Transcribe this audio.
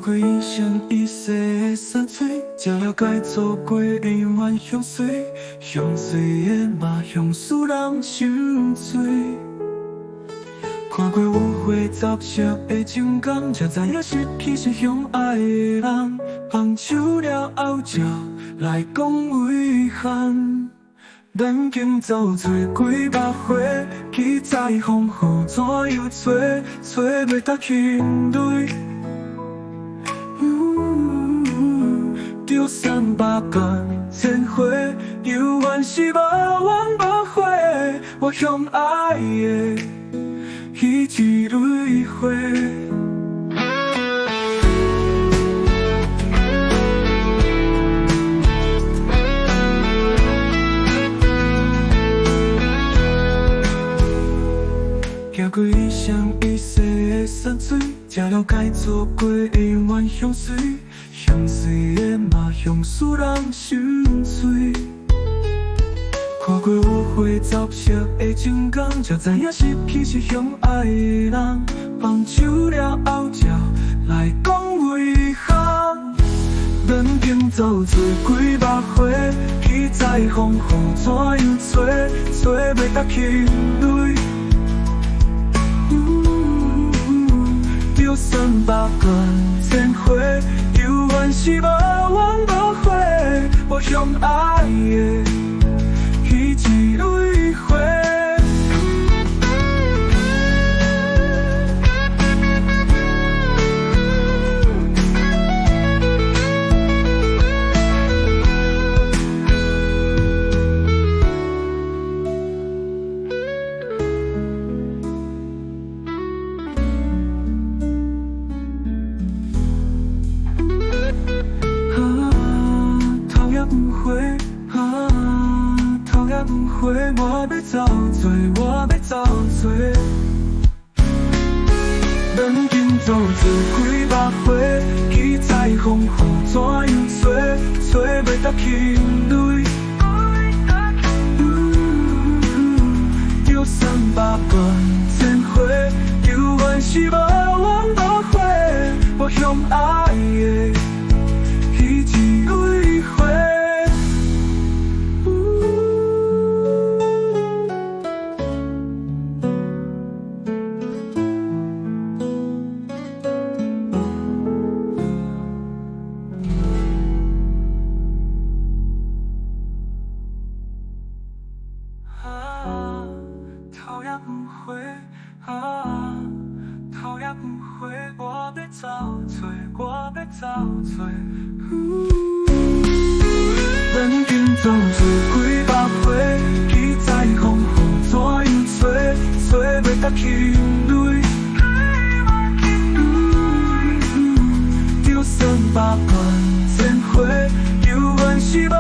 过一生一世的酸脆，才了解做过永远相随，相随的嘛相思人伤多。看过有花杂色的情感，才知影失去是相爱的人。放手了后，才来讲遗憾。咱经走做几百回，去在风雨怎样找，找袂得轻泪。就算百干千回，犹原是无怨无悔。我相爱的彼一蕊花。行过一生一世的酸水，才了解做过的永远相随，相随的嘛相思人伤多。看过有花杂色的情感，才知影失去是相爱的人。放手了后，才来讲遗憾。咱经走做几百回，去在风雨怎样找，找袂得轻泪。就算百干千回，犹原是无怨无悔。我相爱的彼一蕊花。头也不回，我要走做，我要走做。咱经走做几百回，去在风雨怎样找，找袂得轻泪。就算百干千回，犹原是无怨无悔。我相爱的彼一蕊花。头也不回，头也不回，我要走做，我要走做。咱经走做几百回，去在风雨怎样找，找袂得轻泪。就算百干千回，犹原是无